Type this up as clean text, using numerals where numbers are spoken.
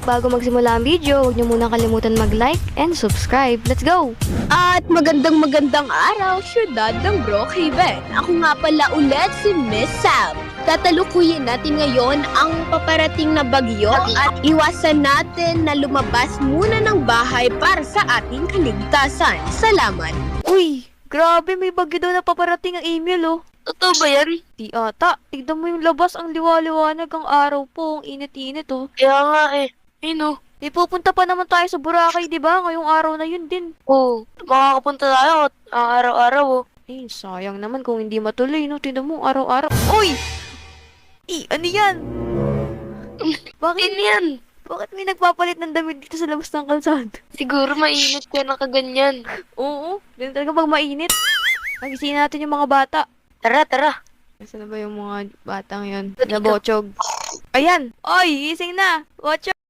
Bago magsimula ang video, huwag niyo muna kalimutan mag-like and subscribe. Let's go! At magandang araw, syudad ng Brookhaven. Ako nga pala ulit si Miss Sam. Tatalukuyin natin ngayon ang paparating na bagyo at iwasan natin na lumabas muna ng bahay para sa ating kaligtasan. Salamat! Uy! Grabe, may bagyo daw na paparating ang Emil, oh. Totoo ba yan? Di ata. Tignan mo yung labas, ang liwa-liwanag ang araw po. Ang init-init, oh. Kaya nga eh. Ayun Di pupunta pa naman tayo sa Boracay, di ba? Ngayong araw na yun din. oh. Makakapunta tayo araw-araw oh. Eh, sayang naman kung hindi matuloy, no? Tignan mo, araw-araw. Uy! Ano yan? Bakit? yan? Bakit may nagpapalit ng damit dito sa labas ng kalsada? Siguro mainit ka na kaganyan. Oo, ganun talaga pag mainit. Nagising natin yung mga bata. Tara. Nasaan na ba yung mga batang yon? Nabotsog. Ayan! Oy, gising na! Botsog!